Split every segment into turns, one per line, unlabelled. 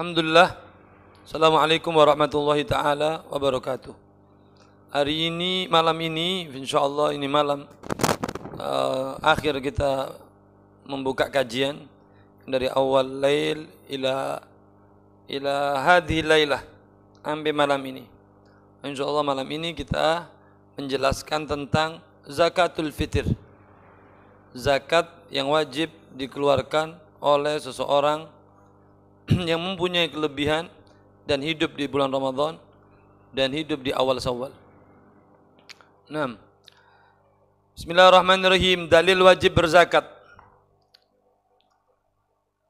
Alhamdulillah. Assalamualaikum warahmatullahi ta'ala wabarakatuh. Hari ini, malam ini, insyaallah ini malam akhir kita membuka kajian dari awal lail ila hadhi lailah sampai malam ini. Insyaallah malam ini kita menjelaskan tentang zakatul fitr. Zakat yang wajib dikeluarkan oleh seseorang yang mempunyai kelebihan dan hidup di bulan Ramadan dan hidup di awal Syawal. 6. Bismillahirrahmanirrahim. Dalil wajib berzakat.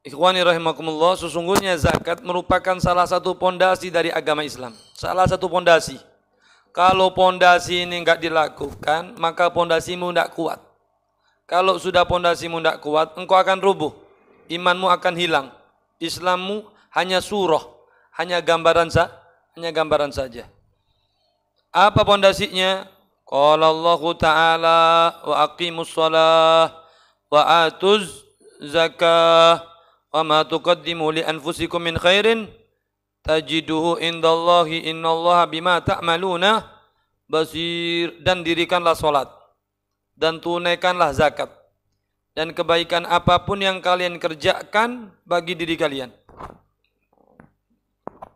Ikhwani rahimakumullah, sesungguhnya zakat merupakan salah satu pondasi dari agama Islam. Salah satu pondasi. Kalau pondasi ini enggak dilakukan, maka pondasimu enggak kuat. Kalau sudah pondasimu enggak kuat, engkau akan rubuh. Imanmu akan hilang. Islammu hanya surah, hanya gambaran saja. Apa pondasinya? Qala Allah Ta'ala wa aqimus shalah wa atuz zakah wa ma tuqaddimu li anfusikum min khairin tajiduhu indallahi innallaha bima ta'maluna basir. Dan dirikanlah salat dan tunaikanlah zakat, dan kebaikan apapun yang kalian kerjakan bagi diri kalian,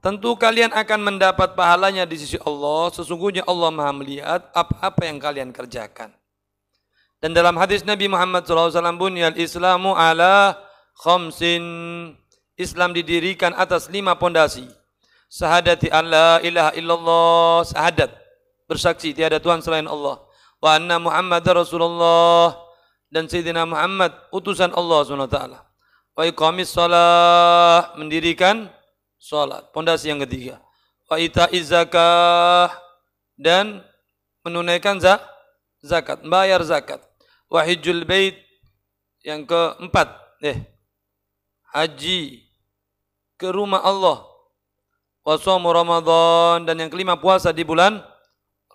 tentu kalian akan mendapat pahalanya di sisi Allah. Sesungguhnya Allah Maha melihat apa-apa yang kalian kerjakan. Dan dalam hadis Nabi Muhammad SAW, bunyal Islamu ala khamsin. Islam didirikan atas 5 pondasi. Syahadati an la ilaha illallah, syahadat, bersaksi tiada Tuhan selain Allah. Wa anna Muhammadar Rasulullah, dan Sayyidina Muhammad utusan Allah SWT. Wa iqamis shalah, mendirikan salat, pondasi yang ketiga. Wa ita'iz zakah, dan menunaikan zakat, bayar zakat. Wa hijjul bait, yang keempat, haji ke rumah Allah. Wa shaum Ramadan, dan yang kelima puasa di bulan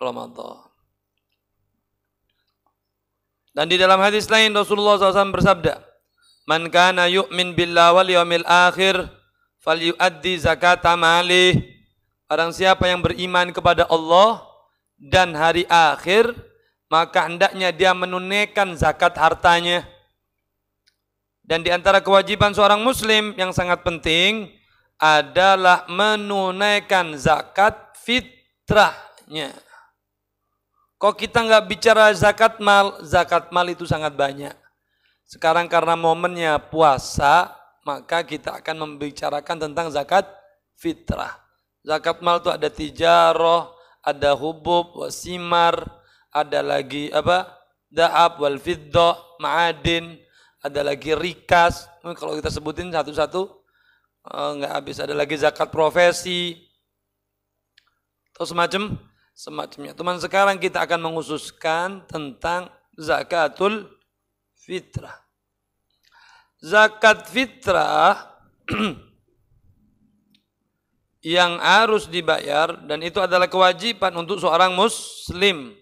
Ramadan. Dan di dalam hadis lain Rasulullah SAW bersabda, "Man kana yu'min billahi wal yawmil akhir falyu'addi zakata malih." Barang siapa yang beriman kepada Allah dan hari akhir, maka hendaknya dia menunaikan zakat hartanya. Dan di antara kewajiban seorang muslim yang sangat penting adalah menunaikan zakat fitrahnya. Kok kita nggak bicara zakat mal? Zakat mal itu sangat banyak. Sekarang karena momennya puasa, maka kita akan membicarakan tentang zakat fitrah. Zakat mal itu ada tijarah, ada hubub, wasimar, ada lagi dahab, wal fiddah, ma'adin, ada lagi rikas. Kalau kita sebutin satu-satu nggak habis. Ada lagi zakat profesi, atau semacamnya. Teman, sekarang kita akan menghususkan tentang zakatul fitrah. Zakat fitrah yang harus dibayar, dan itu adalah kewajiban untuk seorang muslim.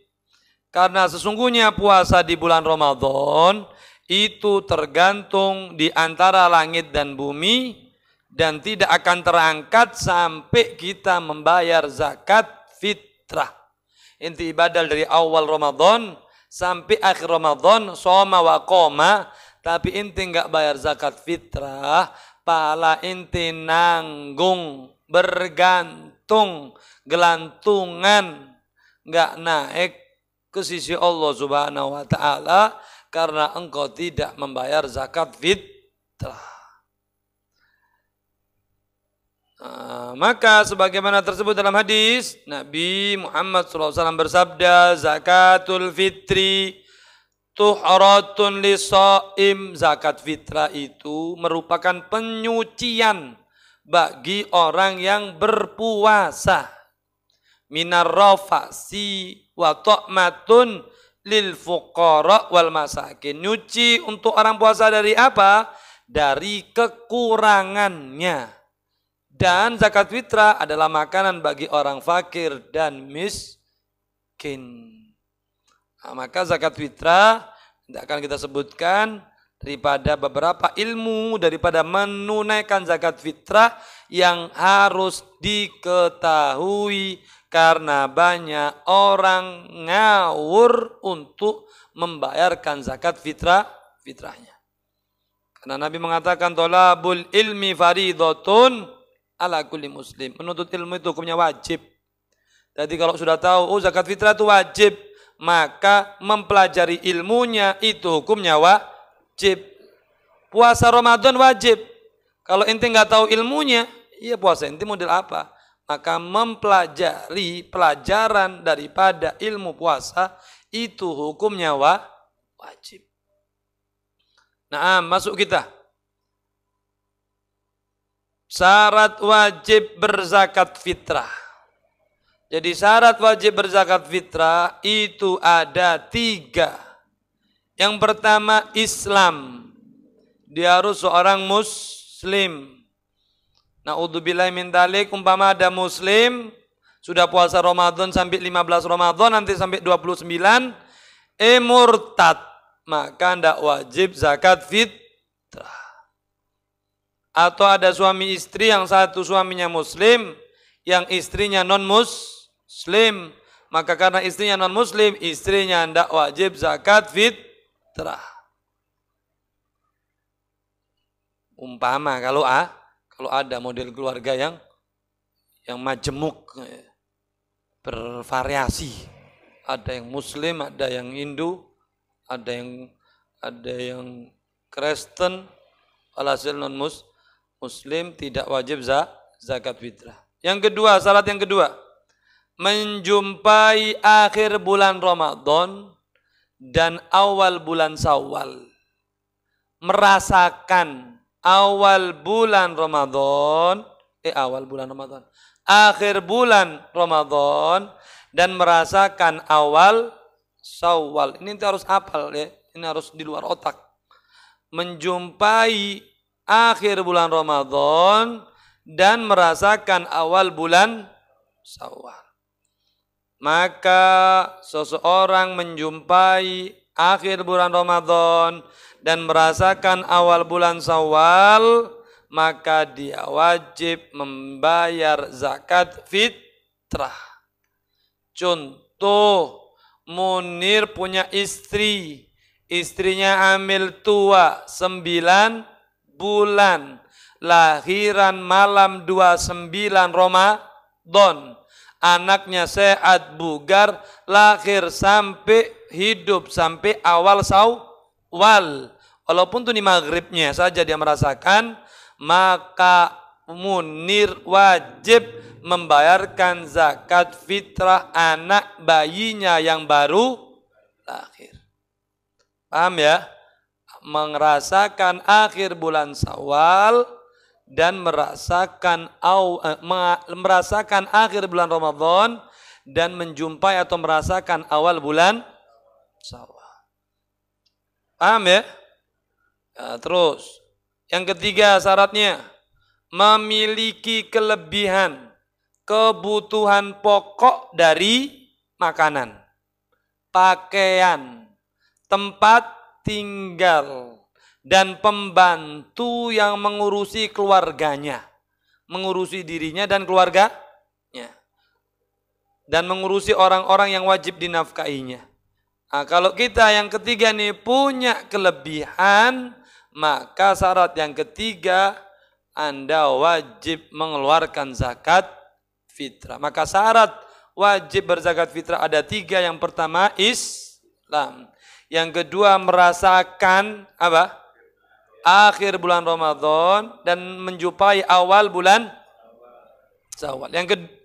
Karena sesungguhnya puasa di bulan Ramadan itu tergantung di antara langit dan bumi, dan tidak akan terangkat sampai kita membayar zakat fitrah. Inti ibadah dari awal Ramadan sampai akhir Ramadan, shoma wa qoma, tapi inti enggak bayar zakat fitrah, pahala inti nanggung, bergantung, gelantungan, enggak naik ke sisi Allah Subhanahu wa taala karena engkau tidak membayar zakat fitrah. Maka sebagaimana tersebut dalam hadis, Nabi Muhammad SAW bersabda, zakatul fitri tuhratun lisaim. Zakat fitrah itu merupakan penyucian bagi orang yang berpuasa. Minar rafasi wa ta'matun lil fuqara wal masakin. Nyuci untuk orang puasa dari apa? Dari kekurangannya. Dan zakat fitrah adalah makanan bagi orang fakir dan miskin. Nah, maka zakat fitrah tidak akan kita sebutkan daripada beberapa ilmu, daripada menunaikan zakat fitrah yang harus diketahui karena banyak orang ngawur untuk membayarkan zakat fitrahnya. Karena Nabi mengatakan thalabul ilmi faridatun ala kulli muslim. Menuntut ilmu itu hukumnya wajib. Jadi kalau sudah tahu zakat fitrah itu wajib, maka mempelajari ilmunya itu hukumnya wajib. Puasa Ramadan wajib. Kalau ente nggak tahu ilmunya, iya puasa ente model apa? Maka mempelajari pelajaran daripada ilmu puasa itu hukumnya wajib. Nah, masuk kita. Syarat wajib berzakat fitrah. Jadi syarat wajib berzakat fitrah itu ada 3. Yang pertama Islam. Dia harus seorang muslim. Na'udzubillahi min dzalik, umpama ada muslim sudah puasa Ramadan sampai 15 Ramadan nanti sampai 29 murtad, maka tidak wajib zakat fitrah. Atau ada suami istri yang satu suaminya muslim, yang istrinya non muslim, maka karena istrinya non muslim, istrinya tidak wajib zakat fitrah. Umpama kalau ada model keluarga yang majemuk, bervariasi, ada yang muslim, ada yang Hindu, ada yang Kristen, alhasil non muslim tidak wajib zakat fitrah. Yang kedua, syarat yang kedua, menjumpai akhir bulan Ramadan dan awal bulan Syawal. Merasakan awal bulan Ramadan, akhir bulan Ramadan dan merasakan awal Syawal. Ini harus hafal ya, ini harus di luar otak. Menjumpai akhir bulan Ramadan dan merasakan awal bulan Syawal. Maka seseorang menjumpai akhir bulan Ramadan dan merasakan awal bulan Syawal, maka dia wajib membayar zakat fitrah. Contoh, Munir punya istri, istrinya hamil tua 9 bulan, lahiran malam 29 Ramadan. Anaknya sehat bugar, lahir sampai hidup sampai awal Syawal. Walaupun tuh di maghribnya saja dia merasakan, maka Munir wajib membayarkan zakat fitrah anak bayinya yang baru lahir. Paham ya? Merasakan akhir bulan Syawal dan merasakan akhir bulan Ramadan dan menjumpai atau merasakan awal bulan Syawal. Paham ya? Terus yang ketiga syaratnya memiliki kelebihan kebutuhan pokok dari makanan, pakaian, tempat tinggal, dan pembantu yang mengurusi keluarganya, mengurusi dirinya dan keluarganya, dan mengurusi orang-orang yang wajib dinafkahinya. Nah, kalau kita yang ketiga nih punya kelebihan, maka syarat yang ketiga Anda wajib mengeluarkan zakat fitrah. Maka syarat wajib berzakat fitrah ada 3. Yang pertama Islam. Yang kedua merasakan apa? Akhir bulan Ramadan dan menjumpai awal bulan Syawal.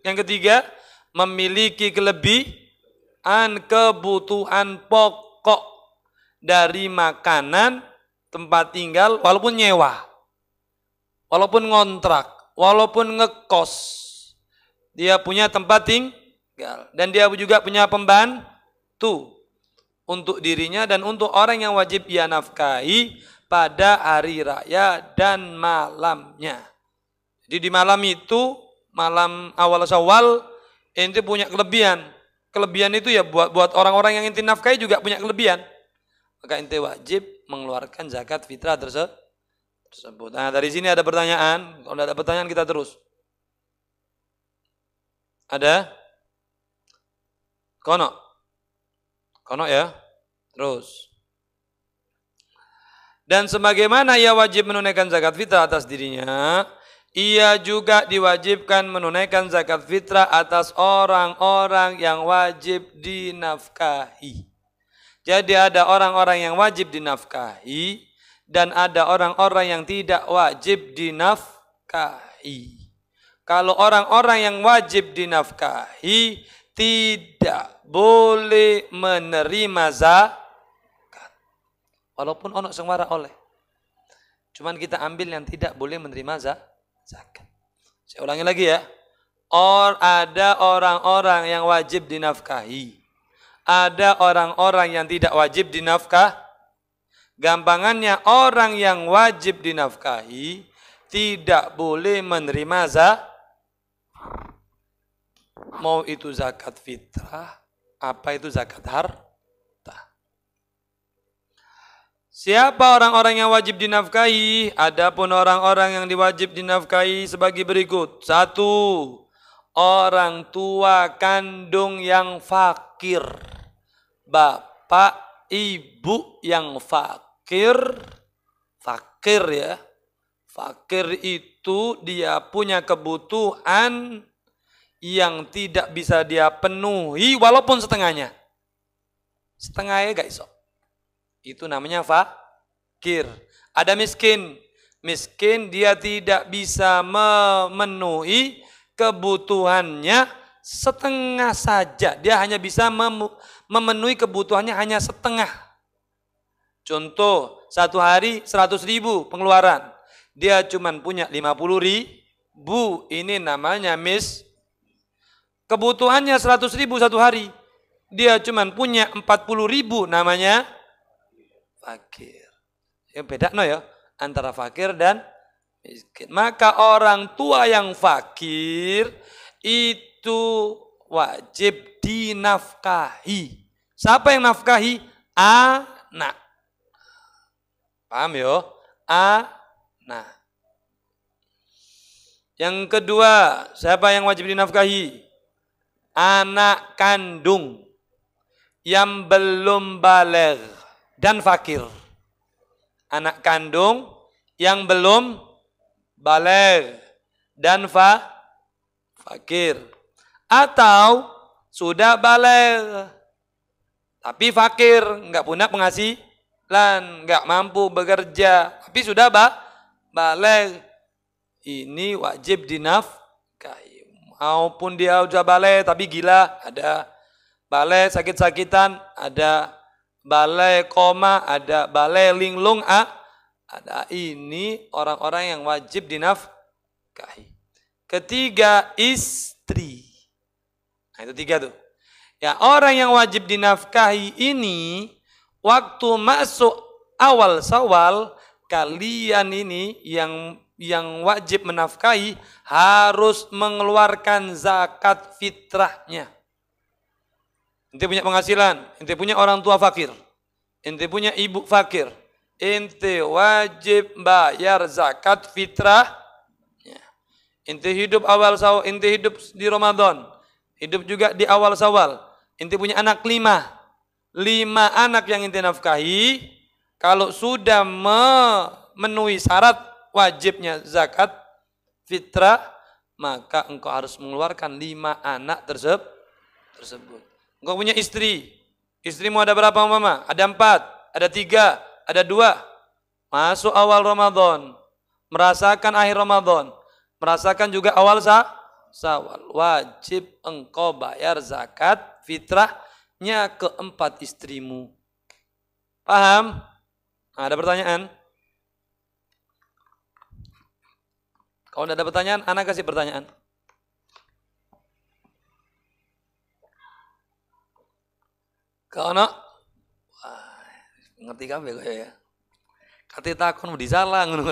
Yang ketiga memiliki kelebihan kebutuhan pokok dari makanan, tempat tinggal, walaupun nyewa, walaupun ngontrak, walaupun ngekos, dia punya tempat tinggal dan dia juga punya pembantu untuk dirinya dan untuk orang yang wajib ia nafkahi pada hari raya dan malamnya. Jadi di malam itu, malam awal Syawal, ente punya kelebihan. Kelebihan itu ya buat orang-orang yang ente nafkahi juga punya kelebihan. Maka ente wajib mengeluarkan zakat fitrah tersebut. Nah, dari sini ada pertanyaan. Kalau tidak ada pertanyaan kita terus. Ada? Kono? Kono ya? Terus. Dan sebagaimana ia wajib menunaikan zakat fitrah atas dirinya, ia juga diwajibkan menunaikan zakat fitrah atas orang-orang yang wajib dinafkahi. Jadi ada orang-orang yang wajib dinafkahi dan ada orang-orang yang tidak wajib dinafkahi. Kalau orang-orang yang wajib dinafkahi tidak boleh menerima zakat. Walaupun ono sing wara oleh. Cuman kita ambil yang tidak boleh menerima zakat. Saya ulangi lagi ya. Ada orang-orang yang wajib dinafkahi. Ada orang-orang yang tidak wajib dinafkah. Gampangannya orang yang wajib dinafkahi tidak boleh menerima zakat. Mau itu zakat fitrah, apa itu zakat harta. Siapa orang-orang yang wajib dinafkahi? Adapun orang-orang yang diwajib dinafkahi sebagai berikut. 1. Orang tua kandung yang fakir. Bapak, ibu yang fakir. Fakir ya. Fakir itu dia punya kebutuhan yang tidak bisa dia penuhi walaupun setengahnya. Setengahnya gak iso. Itu namanya fakir. Ada miskin. Miskin dia tidak bisa memenuhi kebutuhannya setengah saja. Dia hanya bisa memenuhi kebutuhannya hanya setengah. Contoh, satu hari 100.000 pengeluaran. Dia cuma punya 50.000. Ini namanya kebutuhannya 100.000 satu hari. Dia cuma punya 40.000, namanya fakir. Yang beda no ya antara fakir dan miskin. Maka orang tua yang fakir itu wajib dinafkahi. Siapa yang nafkahi? Anak. Paham ya? Anak. Yang kedua, siapa yang wajib dinafkahi? Anak kandung yang belum baligh dan fakir. Anak kandung yang belum baligh dan fakir. Atau sudah baligh tapi fakir, enggak punya penghasilan, enggak mampu bekerja, tapi sudah baligh. Ini wajib dinafkahi. Maupun dia udah balai tapi gila, ada balai sakit-sakitan, ada balai koma, ada balai linglung, ada. Ini orang-orang yang wajib dinafkahi. Ketiga, istri. Nah itu 3 tuh. Ya, orang yang wajib dinafkahi ini waktu masuk awal Syawal, kalian ini yang wajib menafkahi harus mengeluarkan zakat fitrahnya. Ente punya penghasilan, ente punya orang tua fakir, ente punya ibu fakir, ente wajib bayar zakat fitrahnya. Ente hidup ente hidup di Ramadan, hidup juga di awal Syawal. Ente punya anak 5 anak yang ente nafkahi. Kalau sudah memenuhi syarat wajibnya zakat fitrah, maka engkau harus mengeluarkan 5 anak tersebut. Engkau punya istri. Istrimu ada berapa mama? Ada 4, ada 3, ada 2. Masuk awal Ramadan, merasakan akhir Ramadan, merasakan juga awal Syawal. Wajib engkau bayar zakat fitrahnya ke 4 istrimu. Paham? Ada pertanyaan? Kalau tidak ada pertanyaan, anak kasih pertanyaan. Kalau nak, ngerti kabeh kok ya. Kate takon mau disalah ngono.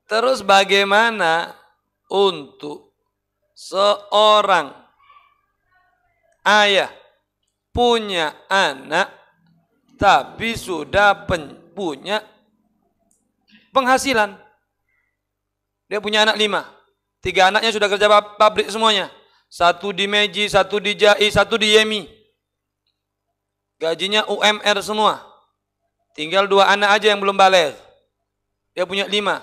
Terus bagaimana untuk seorang ayah punya anak tapi sudah punya penghasilan. Dia punya anak 5. 3 anaknya sudah kerja pabrik semuanya. 1 di Meiji, 1 di JAI, 1 di Yemi. Gajinya UMR semua. Tinggal 2 anak aja yang belum balik. Dia punya 5.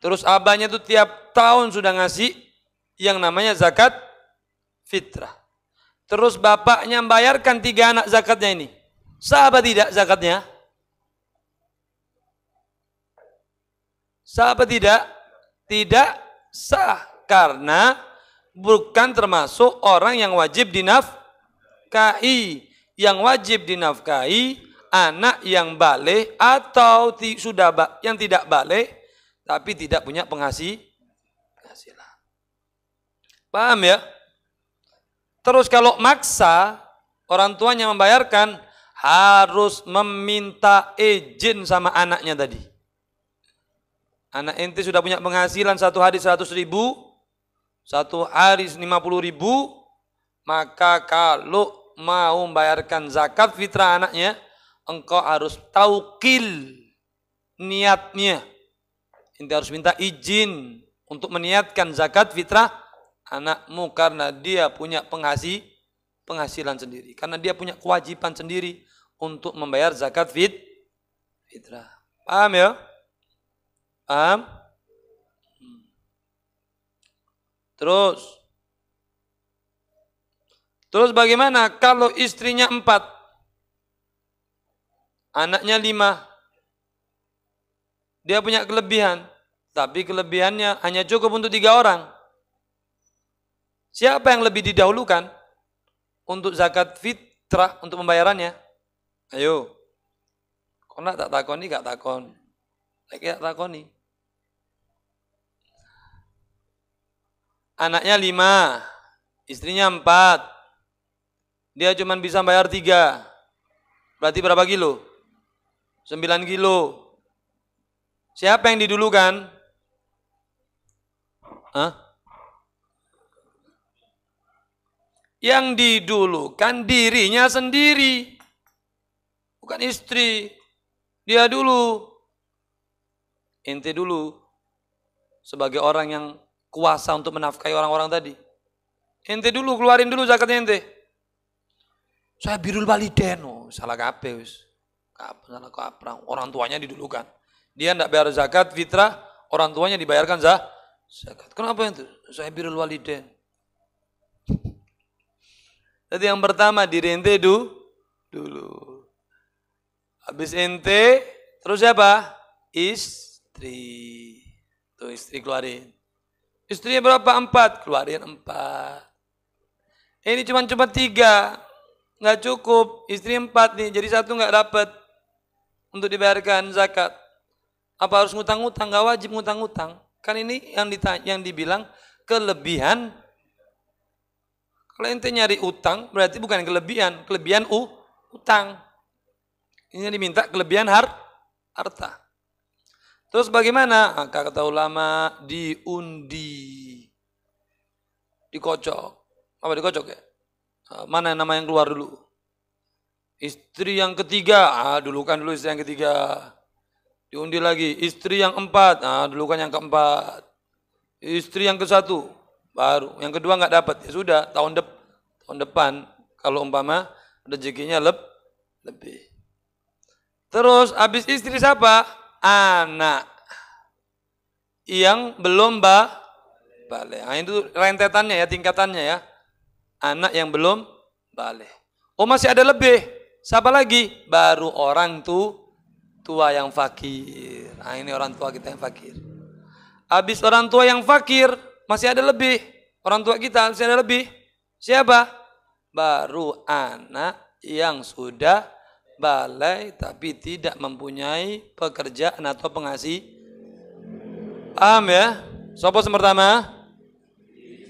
Terus abahnya tuh tiap tahun sudah ngasih yang namanya zakat fitrah. Terus bapaknya membayarkan 3 anak zakatnya ini. Sah apa tidak zakatnya? Sah apa tidak? Tidak sah. Karena bukan termasuk orang yang wajib dinafkahi. Yang wajib dinafkahi anak yang balik atau yang tidak balik tapi tidak punya penghasilan. Paham ya? Terus kalau maksa orang tuanya membayarkan harus meminta izin sama anaknya tadi. Anak ente sudah punya penghasilan 1 hari 100.000, 1 hari 50.000, maka kalau mau membayarkan zakat fitrah anaknya, engkau harus taukil niatnya. Ente harus minta izin untuk meniatkan zakat fitrah anakmu karena dia punya penghasilan sendiri. Karena dia punya kewajiban sendiri untuk membayar zakat fitrah. Paham ya? Paham? Terus bagaimana kalau istrinya 4, anaknya 5, dia punya kelebihan, tapi kelebihannya hanya cukup untuk 3 orang. Siapa yang lebih didahulukan untuk zakat fitrah untuk pembayarannya? Ayo, kok nak tak takoni gak takon, lagi tak takoni. Anaknya 5, istrinya 4. Dia cuma bisa bayar 3. Berarti berapa kilo? 9 kilo. Siapa yang didulukan? Hah? Yang didulukan dirinya sendiri. Bukan istri. Dia dulu. Ente dulu. Sebagai orang yang kuasa untuk menafkahi orang-orang tadi. Ente dulu, keluarin dulu zakatnya ente. Saya birrul walidain, salah kabeh wis. Salah kaprah. Orang tuanya didulukan. Dia tidak bayar zakat fitrah, orang tuanya dibayarkan zakat. Kenapa itu? Saya birrul walidain. Jadi yang pertama diri ente dulu. Habis ente, terus siapa? Istri. Tuh istri keluarin. Istrinya berapa? 4, keluarin 4. Ini cuma 3, nggak cukup. Istri 4 nih, jadi 1 nggak dapat untuk dibayarkan zakat. Apa harus ngutang-ngutang? Nggak wajib ngutang-ngutang. Kan ini yang dibilang kelebihan. Kalau ente nyari utang, berarti bukan kelebihan utang. Ini diminta kelebihan harta. Terus bagaimana? Kata ulama diundi. Dikocok. Apa dikocok ya? Mana nama yang keluar dulu? Istri yang ketiga, dulukan dulu istri yang ketiga. Diundi lagi. Istri yang 4, dulukan yang keempat. Istri yang ke-1, baru. Yang kedua nggak dapat. Ya sudah, tahun depan kalau umpama rezekinya lebih. Terus habis istri siapa? Anak yang belum balik. Itu rentetannya ya, tingkatannya ya. Anak yang belum balik. Oh masih ada lebih. Siapa lagi? Baru orang tua yang fakir. Ini orang tua kita yang fakir. Habis orang tua yang fakir, masih ada lebih. Orang tua kita masih ada lebih. Siapa? Baru anak yang sudah balai tapi tidak mempunyai pekerjaan atau penghasilan. Paham ya? Sopo yang pertama?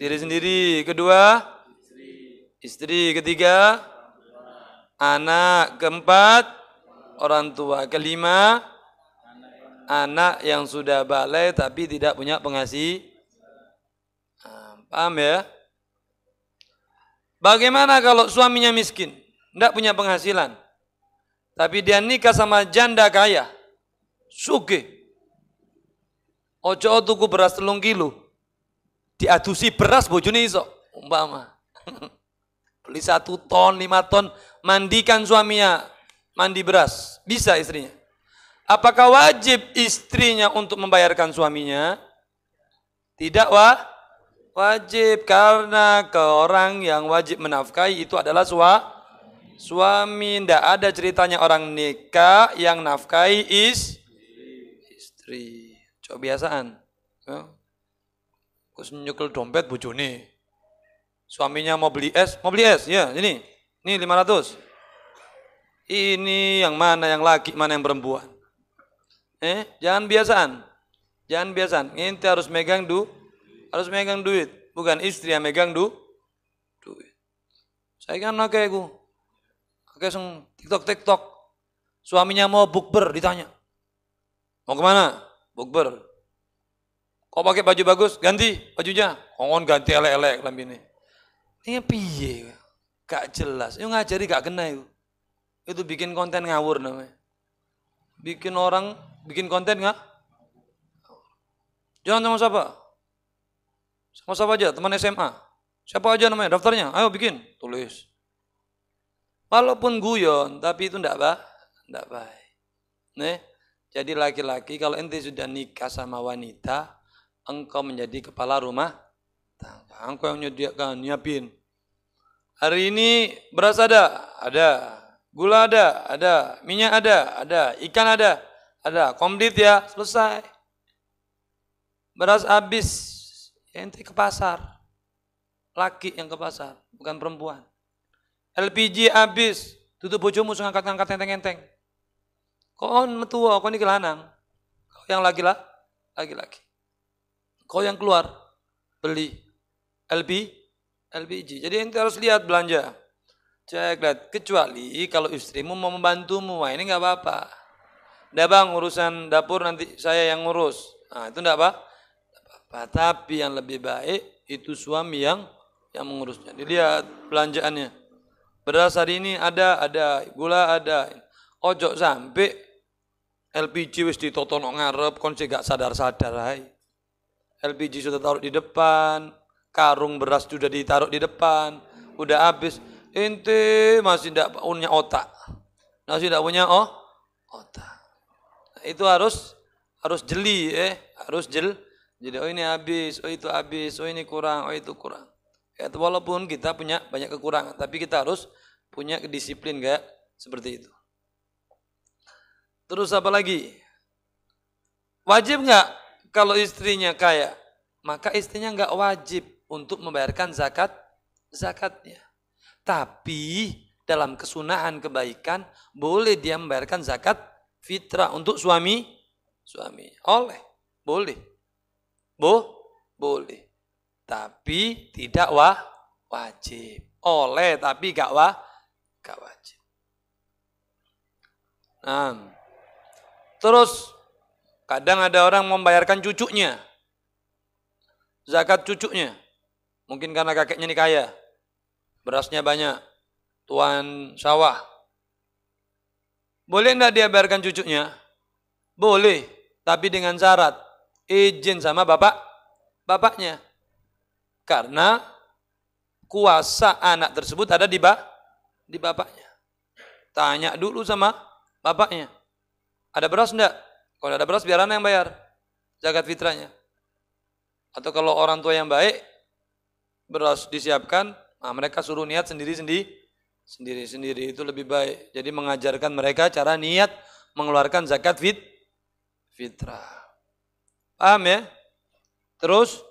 Diri sendiri. Kedua? Istri. Ketiga? Anak. Keempat? Orang tua. Kelima? Anak yang sudah balai tapi tidak punya penghasilan. Paham ya? Bagaimana kalau suaminya miskin, tidak punya penghasilan, tapi dia nikah sama janda kaya, sugih, ojo tuku beras 3 kilo, diadusi beras bojone iso, umpama. Beli 1 ton, 5 ton, mandikan suaminya, mandi beras, bisa istrinya. Apakah wajib istrinya untuk membayarkan suaminya? Tidak wajib, karena ke orang yang wajib menafkahi itu adalah suami. Tidak ada ceritanya orang nikah yang nafkahi istri. Coba biasaan. Terus nyukel dompet bojone. Suaminya mau beli es, ya ini 500. Ini yang mana yang laki, mana yang perempuan? Jangan biasaan. Ente harus megang duit, bukan istri yang megang duit. Saya kan aku TikTok. Suaminya mau bukber, ditanya. Mau kemana? Bukber. Kok pakai baju bagus? Ganti bajunya. Kongon ganti elek-elek lambine. Ini piye? Gak jelas. Itu ngajari gak kena itu. Itu bikin konten ngawur namanya. Bikin konten nggak? Jangan sama siapa? Sama siapa aja, teman SMA. Siapa aja namanya, daftarnya, ayo bikin, tulis. Walaupun guyon, tapi itu enggak baik. Jadi laki-laki kalau ente sudah nikah sama wanita, engkau menjadi kepala rumah tangga. Engkau yang menyediakan, nyiapin. Hari ini beras ada. Gula ada. Minyak ada. Ikan ada. Komplit ya, selesai. Beras habis, ente ke pasar. Laki yang ke pasar, bukan perempuan. LPG habis, tutup bojomu ngangkat enteng-enteng. Kau metua, kau ini kelanang. Kau yang laki-laki. Kau yang keluar, beli LPG. Jadi ente harus lihat belanja. Cek lihat, kecuali kalau istrimu mau membantumu, wah ini nggak apa-apa. Udah bang, urusan dapur nanti saya yang ngurus. Nah itu enggak apa-apa. Tapi yang lebih baik itu suami yang mengurusnya. Dilihat belanjaannya. Beras hari ini ada, gula ada. Ojo sampai LPG wis ditotono ngarep, kon gak sadar-sadar hai. LPG sudah taruh di depan, karung beras sudah ditaruh di depan, udah habis. Ente masih tidak punya otak. Otak. Itu harus jeli jadi oh ini habis, oh itu habis, oh ini kurang, oh itu kurang. Ya, walaupun kita punya banyak kekurangan, tapi kita harus punya kedisiplin kayak seperti itu. Terus apa lagi? Wajib nggak kalau istrinya kaya? Maka istrinya nggak wajib untuk membayarkan zakatnya. Tapi dalam kesunahan kebaikan boleh dia membayarkan zakat fitrah untuk suami. Boleh. Boleh. Tapi tidak wajib. Oleh tapi gak wajib. Terus kadang ada orang membayarkan cucunya. Zakat cucunya. Mungkin karena kakeknya ini kaya. Berasnya banyak. Tuan sawah. Boleh enggak dia bayarkan cucunya? Boleh. Tapi dengan syarat. Izin sama bapaknya. Karena kuasa anak tersebut ada di bapaknya. Tanya dulu sama bapaknya. Ada beras enggak? Kalau ada beras biar anak yang bayar zakat fitrahnya. Atau kalau orang tua yang baik, beras disiapkan, nah mereka suruh niat sendiri-sendiri itu lebih baik. Jadi mengajarkan mereka cara niat mengeluarkan zakat fitrah. Paham ya? Terus,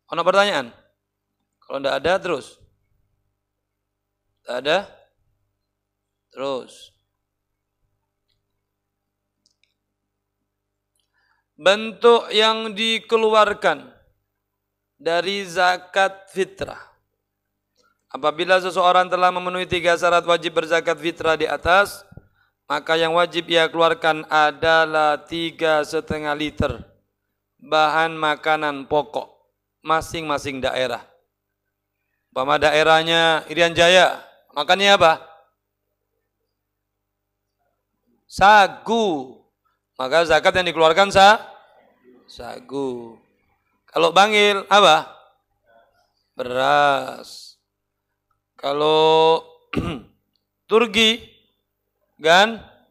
ada pertanyaan? Kalau tidak ada, terus. Tidak ada? Terus. Bentuk yang dikeluarkan dari zakat fitrah. Apabila seseorang telah memenuhi 3 syarat wajib berzakat fitrah di atas, maka yang wajib ia keluarkan adalah 3,5 liter bahan makanan pokok masing-masing daerah. Umpama daerahnya Irian Jaya, makannya apa? Sagu. Maka zakat yang dikeluarkan sagu. Kalau Bangil apa? Beras. Kalau Turki gandum.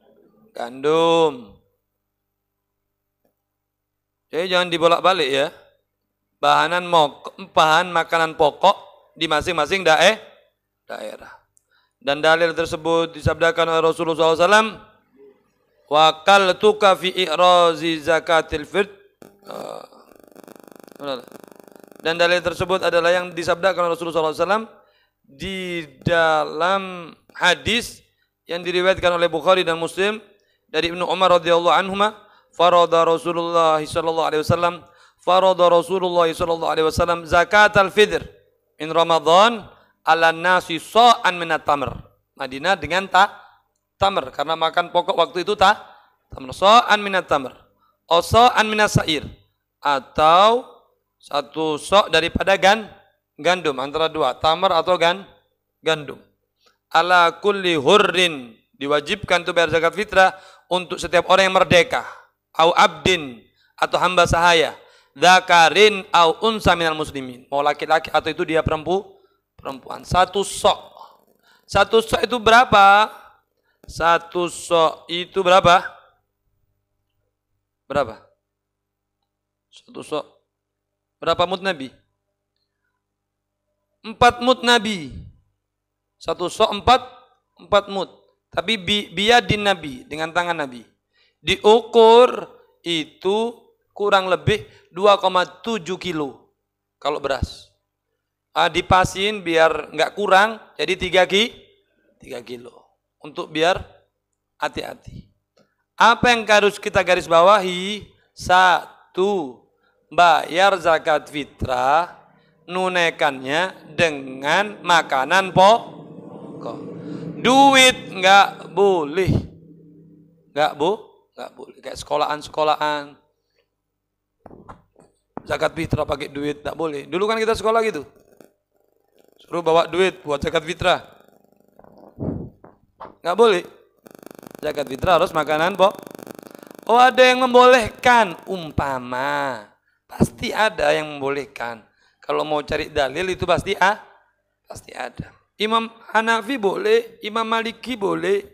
Jadi jangan dibolak-balik ya. Bahan makanan pokok di masing-masing daerah. Dan dalil tersebut disabdakan oleh Rasulullah SAW, wakaltuka fi i'razi zakatil fitr. Dan dalil tersebut adalah yang disabdakan oleh Rasulullah SAW di dalam hadis yang diriwayatkan oleh Bukhari dan Muslim dari Ibnu Umar radhiyallahu anhuma, farada Rasulullah sallallahu alaihi wasallam zakatal fitr in Ramadan ala nasi sa'an minat tamr. Madinah dengan tamr karena makan pokok waktu itu tamr, sa'an minat tamr atau sa'an minas sa'ir, atau satu sok daripada gandum, antara dua, tamr atau gandum. Ala kulli hurrin, diwajibkan itu bayar zakat fitrah untuk setiap orang yang merdeka, au abdin atau hamba sahaya, dzakarin au unsa minal muslimin, mau laki-laki atau itu dia perempuan. Satu sok itu berapa? Satu sok itu berapa? Satu sok berapa mud Nabi? 4 mud Nabi. Satu sok 4 mud. Tapi biyadin Nabi, dengan tangan Nabi. Diukur itu kurang lebih 2,7 kilo kalau beras. Dipasin biar nggak kurang, jadi 3 kilo. Untuk biar hati-hati. Apa yang harus kita garis bawahi? 1, bayar zakat fitrah, nunaikannya dengan makanan pokok. Duit nggak boleh, nggak boleh. Kayak sekolahan. Zakat fitrah pakai duit nggak boleh. Dulu kan kita sekolah gitu, suruh bawa duit buat zakat fitrah, nggak boleh. Zakat fitrah harus makanan pokok. Oh, ada yang membolehkan, umpama, pasti ada yang membolehkan. Kalau mau cari dalil itu pasti ada. Imam Hanafi boleh, Imam Maliki boleh.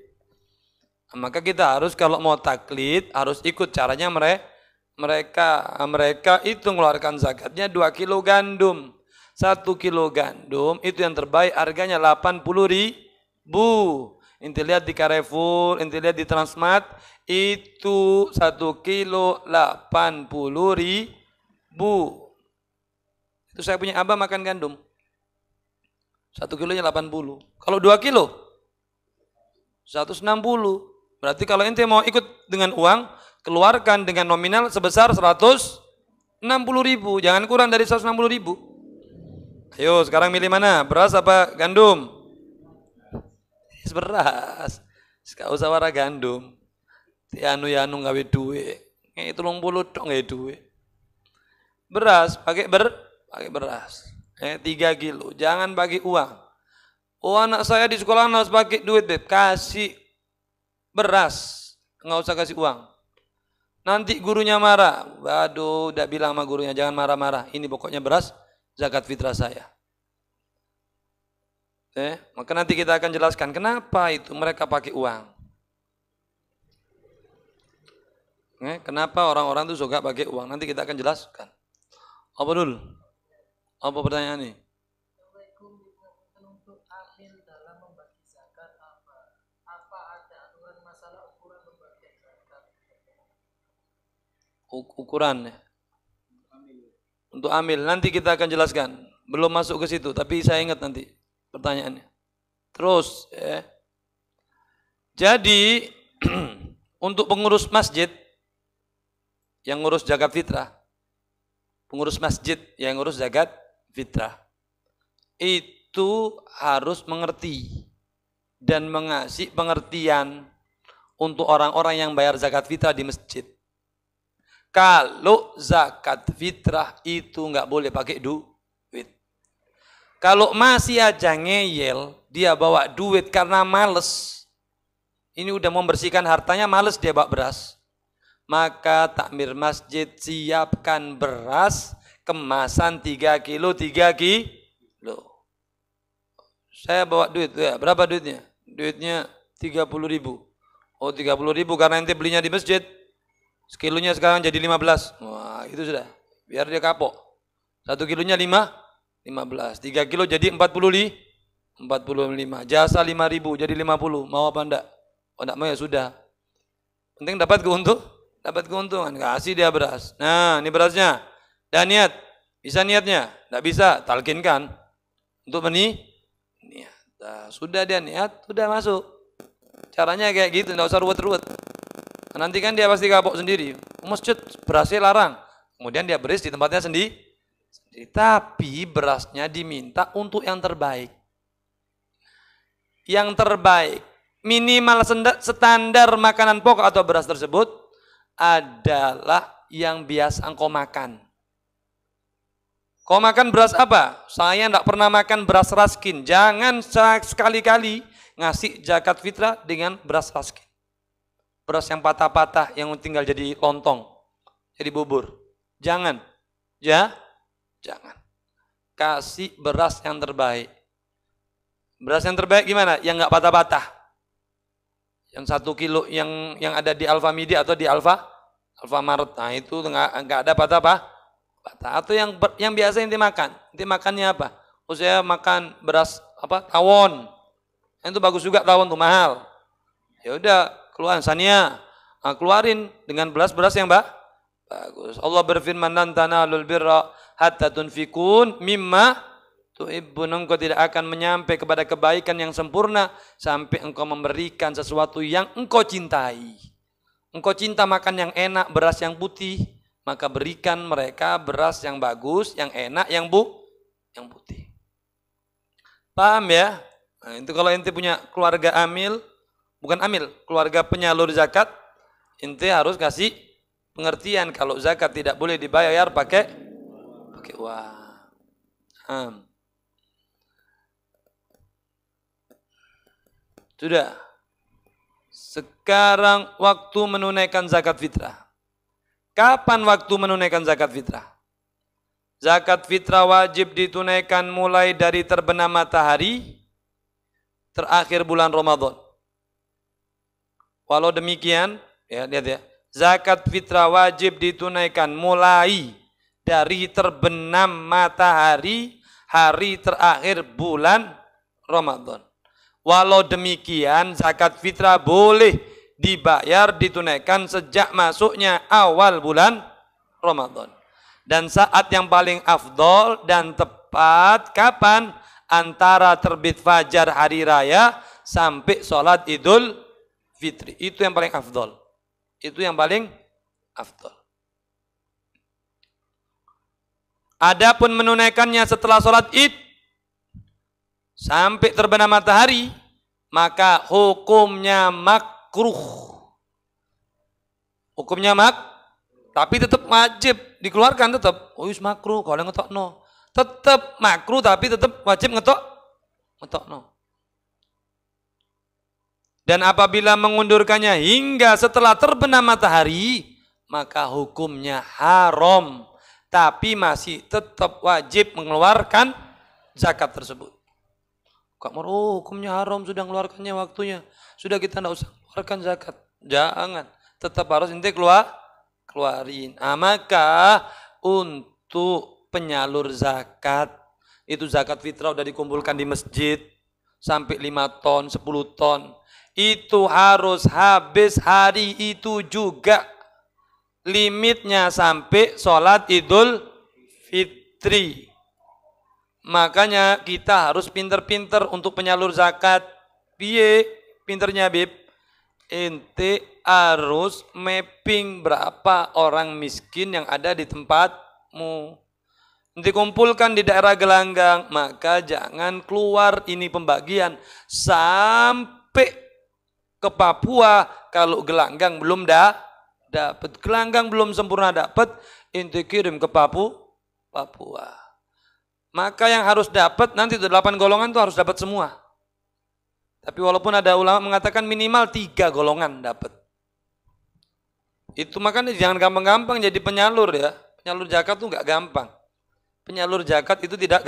Maka kita harus kalau mau taklid harus ikut caranya mereka itu mengeluarkan zakatnya 2 kilo gandum. 1 kilo gandum itu yang terbaik harganya 80.000. Inti lihat di Carrefour, inti lihat di Transmart, itu 1 kilo 80.000. Itu saya punya abah makan gandum. 1 kilonya 80. Kalau 2 kilo 160. Berarti kalau ente mau ikut dengan uang, keluarkan dengan nominal sebesar 160.000. Jangan kurang dari 160.000. Ayo sekarang milih mana? Beras apa gandum? Beras. Gak usah wara gandum. Tianu gawe duit. Itu 30 dong gawe duit. Beras, pakai beras. 3 kilo. Jangan bagi uang. Oh, anak saya di sekolah harus pakai duit, Beb. Kasih beras. Nggak usah kasih uang. Nanti gurunya marah. Waduh, udah bilang sama gurunya jangan marah-marah. Ini pokoknya beras zakat fitrah saya. Maka nanti kita akan jelaskan kenapa itu mereka pakai uang. Kenapa orang-orang itu suka pakai uang? Nanti kita akan jelaskan. Apa dulu? Apa pertanyaan ini?
Untuk amil dalam membagi zakat apa ada aturan masalah ukuran pembagian zakat?
Ukuran ya. Untuk amil nanti kita akan jelaskan. Belum masuk ke situ, tapi saya ingat nanti pertanyaannya. Terus ya. Jadi untuk pengurus masjid yang ngurus zakat fitrah, pengurus masjid yang ngurus zakat fitrah itu harus mengerti dan mengasih pengertian untuk orang-orang yang bayar zakat fitrah di masjid. Kalau zakat fitrah itu nggak boleh pakai duit. Kalau masih aja ngeyel, dia bawa duit karena males, ini udah membersihkan hartanya, males dia bawa beras, maka takmir masjid siapkan beras kemasan 3 kilo 3 kilo. Saya bawa duit, ya, berapa duitnya? Duitnya 30.000. Oh 30.000 karena ente belinya di masjid, sekilonya sekarang jadi 15. Wah itu sudah, biar dia kapok. 1 kilonya 15, 3 kilo jadi 45, jasa 5.000 jadi 50, mau apa enggak? Oh enggak mau ya sudah. Penting dapat keuntungan, kasih dia beras. Nah ini berasnya, dan niat, bisa niatnya? Enggak bisa, talkinkan untuk niat. Nah, sudah dia niat, sudah masuk. Caranya kayak gitu, enggak usah ruwet-ruwet. Nanti kan dia pasti kapok sendiri. Masjid berasnya larang, kemudian dia beris di tempatnya sendiri. Tapi berasnya diminta untuk yang terbaik. Yang terbaik, minimal standar makanan pokok atau beras tersebut adalah yang biasa engkau makan. Kau makan beras apa? Saya tidak pernah makan beras raskin. Jangan sekali-kali ngasih zakat fitrah dengan beras raskin. Beras yang patah-patah, yang tinggal jadi lontong, jadi bubur. Jangan. Ya. Jangan. Kasih beras yang terbaik. Beras yang terbaik gimana? Yang enggak patah-patah. Yang 1 kilo yang ada di Alfamidi atau di Alfamaret. Nah itu enggak ada patah. Atau yang biasa inti makan. Inti makannya apa? Oh saya makan beras tawon. Itu bagus juga, tawon tuh mahal. Ya udah keluarin Sania. Nah, keluarin dengan beras-beras yang bagus. Allah berfirman, "Lan tanalul birra hatta tunfikun mimma tuhibbun." Engkau tidak akan menyampai kepada kebaikan yang sempurna sampai engkau memberikan sesuatu yang engkau cintai. Engkau cinta makan yang enak, beras yang putih, maka berikan mereka beras yang bagus, yang enak, yang putih. Paham ya? Nah, itu kalau ente punya keluarga keluarga penyalur zakat, ente harus kasih pengertian kalau zakat tidak boleh dibayar pakai uang. Sudah. Sekarang waktu menunaikan zakat fitrah. Kapan waktu menunaikan zakat fitrah? Zakat fitrah wajib ditunaikan mulai dari terbenam matahari terakhir bulan Ramadan. Walau demikian, ya lihat ya. Zakat fitrah wajib ditunaikan mulai dari terbenam matahari hari terakhir bulan Ramadan. Walau demikian, zakat fitrah boleh dibayar, ditunaikan sejak masuknya awal bulan Ramadan. Dan saat yang paling afdol dan tepat kapan? Antara terbit fajar hari raya sampai sholat Idul Fitri. Itu yang paling afdol. Itu yang paling afdol. Adapun menunaikannya setelah sholat Id sampai terbenam matahari, maka hukumnya makruh. Hukumnya tapi tetap wajib dikeluarkan tetap. Oh, makruh kalau ngetokno. Tetap makruh tapi tetap wajib ngetokno. Dan apabila mengundurkannya hingga setelah terbenam matahari, maka hukumnya haram. Tapi masih tetap wajib mengeluarkan zakat tersebut. Kok hukumnya haram, sudah mengeluarkannya waktunya. Sudah kita tidak usah keluarkan zakat. Jangan. Tetap harus ente keluarin. Nah, maka untuk penyalur zakat, itu zakat fitrah sudah dikumpulkan di masjid. Sampai 5 ton, 10 ton. Itu harus habis hari itu juga. Limitnya sampai sholat Idul Fitri. Makanya kita harus pinter-pinter untuk penyalur zakat. Piye pinternya Bib? Ente harus mapping berapa orang miskin yang ada di tempatmu. Dikumpulkan di daerah gelanggang, maka jangan keluar ini pembagian sampai ke Papua. Kalau gelanggang belum dapat, gelanggang belum sempurna dapat, ente kirim ke Papua. maka yang harus dapat nanti itu 8 golongan itu harus dapat semua. Tapi walaupun ada ulama mengatakan minimal 3 golongan dapat. Itu makanya jangan gampang-gampang jadi penyalur ya. Penyalur zakat itu enggak gampang. Penyalur zakat itu tidak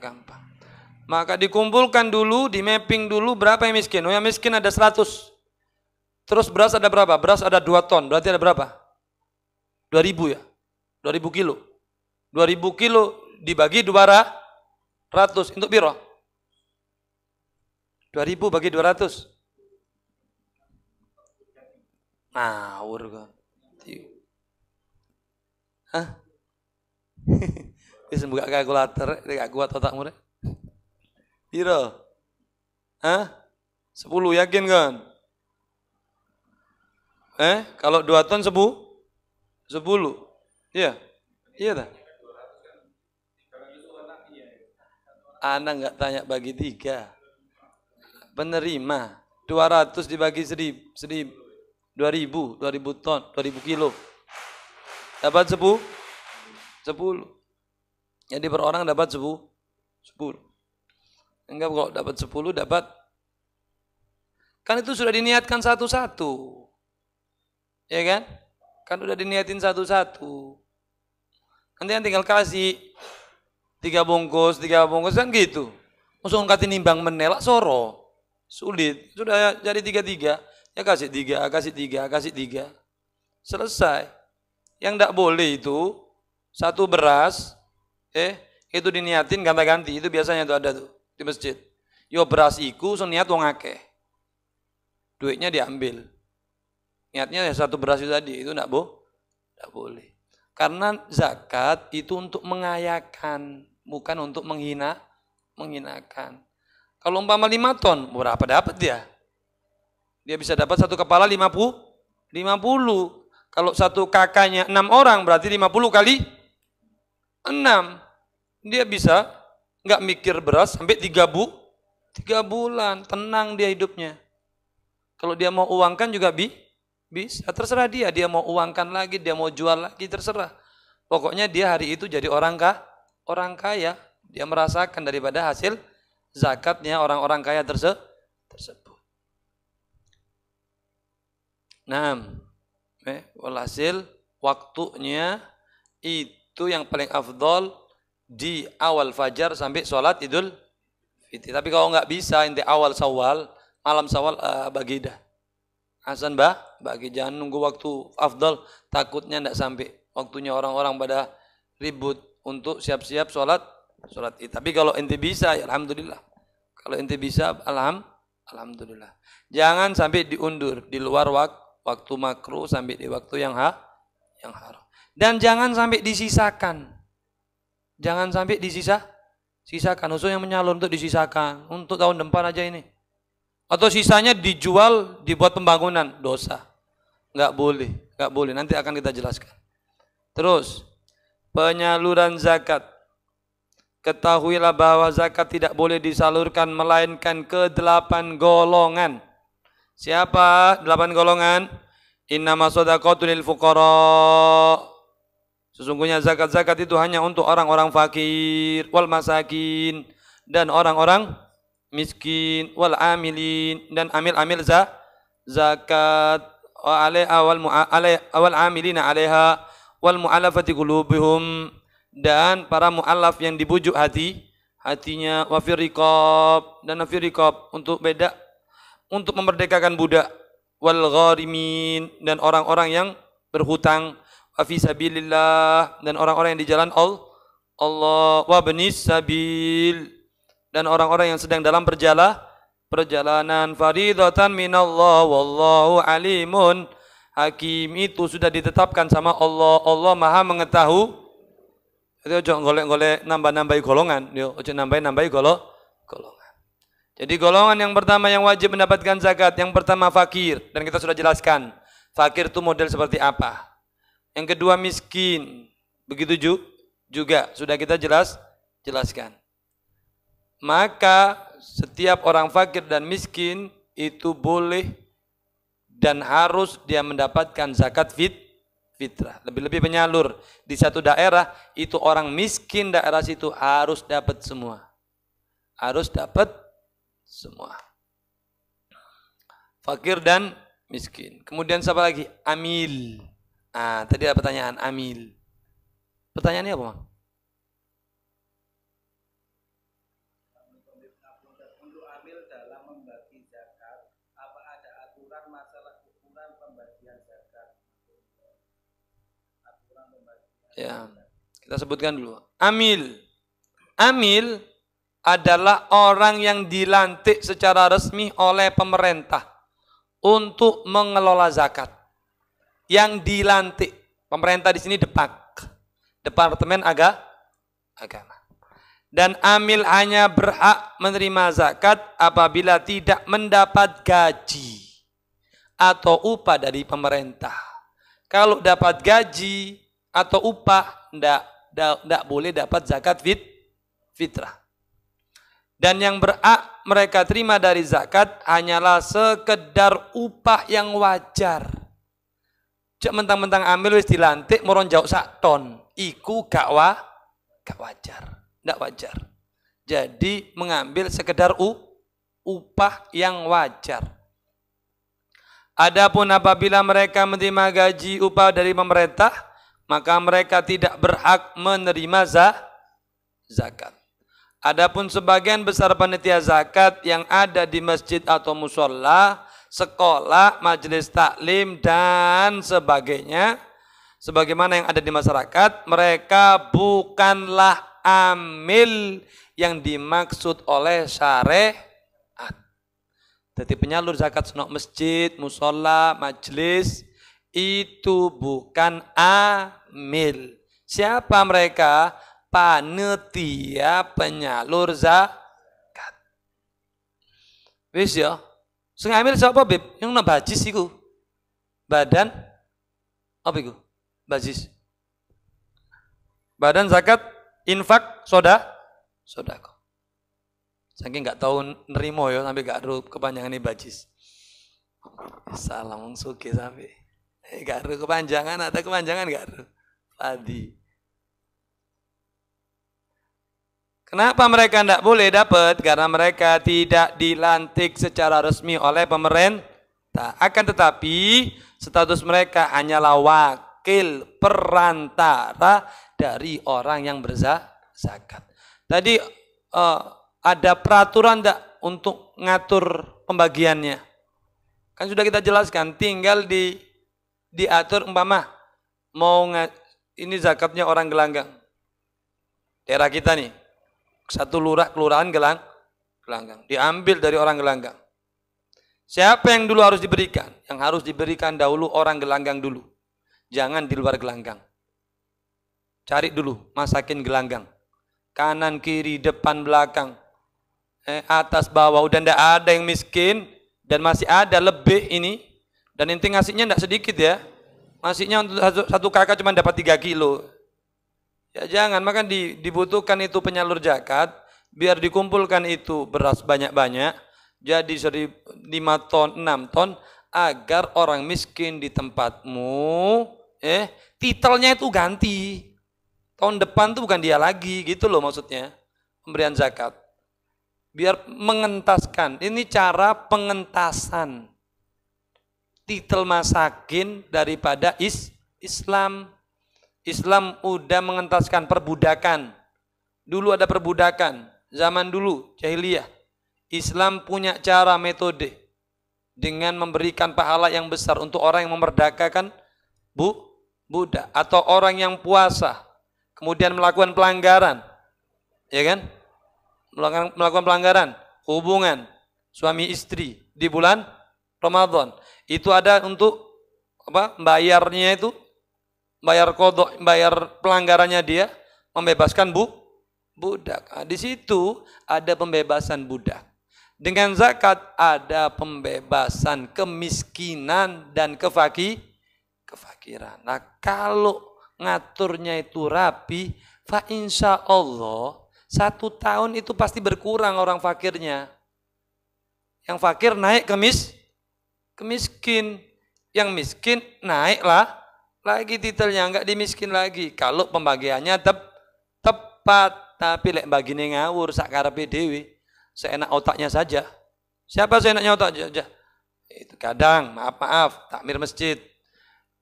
gampang. Maka dikumpulkan dulu, di mapping dulu berapa yang miskin. Oh yang miskin ada 100. Terus beras ada berapa? Beras ada 2 ton, berarti ada berapa? 2000 ya? 2000 kilo. 2000 kilo dibagi 200 untuk biro. 2000 bagi 200. Ngawur kan. Hah? Bisa buka kalkulator, gak kuat otakmu deh. Biro. Hah? 10 yakin kan? Kalau 2 ton 10? Iya. Iya tak? Anak nggak tanya bagi 3. Penerima 200 dibagi 1000, 2000 ton, 2000 kilo. Dapat 10. Jadi per orang dapat 10. Enggak, kalau dapat 10 dapat. Kan itu sudah diniatkan satu-satu. Ya kan? Kan udah diniatin satu-satu. Nanti yang tinggal kasih 3 bungkus kan gitu. Langsung kasih nimbang menelak soro. Sulit. Sudah jadi 3. Ya kasih 3. Selesai. Yang enggak boleh itu satu beras itu diniatin ganti-ganti. Itu biasanya tuh ada tuh di masjid. Yo beras iku so niat wong akeh. Duitnya diambil. Niatnya ya satu beras itu tadi, itu enggak boleh. Karena zakat itu untuk mengayakan, bukan untuk menghinakan. Kalau umpama 5 ton, berapa dapat dia? Dia bisa dapat satu kepala 50. Kalau satu kakaknya 6 orang, berarti 50 kali 6. Dia bisa nggak mikir beras sampai 3 bulan, tenang dia hidupnya. Kalau dia mau uangkan juga bisa, terserah dia mau uangkan lagi, dia mau jual lagi, terserah. Pokoknya dia hari itu jadi orang kaya, dia merasakan daripada hasil zakatnya orang-orang kaya tersebut. Nah, walhasil waktunya itu yang paling afdol di awal fajar sampai sholat Idul Fitri. Tapi kalau nggak bisa inti awal Syawal, malam Syawal bagi dah. Hasan bagi, jangan nunggu waktu afdal, takutnya tidak sampai waktunya orang-orang pada ribut untuk siap-siap sholat Id. Tapi kalau ente bisa ya alhamdulillah. Kalau ente bisa alhamdulillah. Jangan sampai diundur di luar waktu makruh sampai di waktu yang haram. Dan jangan sampai disisakan. Jangan sampai sisakan. Khusus yang menyalur untuk disisakan untuk tahun depan aja ini. Atau sisanya dijual, dibuat pembangunan, dosa. Enggak boleh. Nanti akan kita jelaskan. Terus, penyaluran zakat. Ketahuilah bahwa zakat tidak boleh disalurkan melainkan ke 8 golongan. Siapa 8 golongan? Innama shadaqatu lil fuqara. Sesungguhnya zakat itu hanya untuk orang-orang fakir, wal masakin, dan orang-orang miskin, wal amilin, dan amil zakat, wal amilina alaiha, wal mu'alafati qulubuhum, dan para mu'alaf yang dibujuk hatinya, wa firriqab, dan firriqab untuk memerdekakan budak, wal gharimin, dan orang-orang yang berhutang, wa fi sabilillah, dan orang-orang yang di jalan Allah, wa benis sabil, dan orang-orang yang sedang dalam perjalanan, faridatan minallah wallahu alimun hakim. Itu sudah ditetapkan sama Allah. Allah Maha mengetahui. Itu jangan golek-golek nambah-nambahi golongan, yo ojo nambah-nambahi golongan. Jadi golongan yang pertama yang wajib mendapatkan zakat, yang pertama fakir, dan kita sudah jelaskan. Fakir itu model seperti apa? Yang kedua miskin. Begitu juga sudah kita jelaskan. Maka setiap orang fakir dan miskin itu boleh dan harus dia mendapatkan zakat fitrah. Lebih-lebih penyalur di satu daerah, itu orang miskin daerah situ harus dapat semua. Harus dapat semua. Fakir dan miskin. Kemudian siapa lagi? Amil. Ah, tadi ada pertanyaan amil. Pertanyaannya apa, Bang?
Untuk amil dalam membagi zakat, apa ada aturan masalah ukuran pembagian zakat? Aturan pembagian.
Ya, kita sebutkan dulu. Amil. Amil adalah orang yang dilantik secara resmi oleh pemerintah untuk mengelola zakat. Yang dilantik. Pemerintah di sini Departemen Agama. Dan amil hanya berhak menerima zakat apabila tidak mendapat gaji atau upah dari pemerintah. Kalau dapat gaji atau upah, tidak boleh dapat zakat fitrah. Dan yang berhak mereka terima dari zakat hanyalah sekedar upah yang wajar. Cek mentang-mentang amil wis dilantik moron jauh sak ton. Iku gak wajar. Tidak wajar. Jadi mengambil sekedar upah yang wajar. Adapun apabila mereka menerima gaji upah dari pemerintah, maka mereka tidak berhak menerima zakat. Adapun sebagian besar panitia zakat yang ada di masjid atau musola, sekolah, majelis taklim dan sebagainya, sebagaimana yang ada di masyarakat, mereka bukanlah amil yang dimaksud oleh syariat. Jadi penyalur zakat senok masjid, musola, majelis itu bukan amil. Siapa mereka? Panitia penyalur zakat. Wis ya. Sing amil sapa, Bib? Yang nang bajis iku. Badan apa iku? Bajis. Badan zakat infak sodako. Saking nggak tahu nerimo ya sampai gak ru kepanjangan ini bajis. Salam suki sampai. Gak ru kepanjangan, ada kepanjangan gak ru. Padi. Kenapa mereka tidak boleh dapat? Karena mereka tidak dilantik secara resmi oleh pemerintah. Akan tetapi status mereka hanyalah wakil perantara dari orang yang berzakat. Tadi ada peraturan enggak untuk ngatur pembagiannya? Kan sudah kita jelaskan, tinggal diatur umpama mau ini zakatnya orang Gelanggang. Daerah kita nih, satu kelurahan Gelanggang, diambil dari orang Gelanggang. Siapa yang dulu harus diberikan? Yang harus diberikan dahulu orang Gelanggang dulu. Jangan di luar Gelanggang. Cari dulu, masakin Gelanggang. Kanan, kiri, depan, belakang. Atas, bawah, udah ndak ada yang miskin. Dan masih ada lebih ini. Dan inti ngasihnya ndak sedikit ya. Ngasihnya untuk satu kakak cuma dapat 3 kilo. Ya jangan, maka dibutuhkan itu penyalur zakat. Biar dikumpulkan itu beras banyak-banyak. Jadi 5 ton, 6 ton. Agar orang miskin di tempatmu, titelnya itu ganti. Tahun depan tuh bukan dia lagi, gitu loh maksudnya. Pemberian zakat. Biar mengentaskan. Ini cara pengentasan. Titel masakin daripada Islam. Islam udah mengentaskan perbudakan. Dulu ada perbudakan. Zaman dulu, jahiliyah. Islam punya cara metode. Dengan memberikan pahala yang besar untuk orang yang memerdekakan budak. Atau orang yang puasa. Kemudian melakukan pelanggaran, ya kan? Melakukan pelanggaran hubungan suami istri di bulan Ramadan. Itu ada untuk apa? Bayarnya itu, bayar kodok, bayar pelanggarannya dia, membebaskan budak. Nah, di situ ada pembebasan budak. Dengan zakat ada pembebasan kemiskinan dan kefakiran. Nah kalau ngaturnya itu rapi, fa insya Allah 1 tahun itu pasti berkurang orang fakirnya. Yang fakir naik ke miskin, yang miskin naiklah lagi titelnya enggak dimiskin lagi. Kalau pembagiannya tepat, tapi lek bagine ngawur sak karepe dhewe, seenak otaknya saja. Siapa seenaknya otaknya saja? Itu kadang maaf takmir masjid.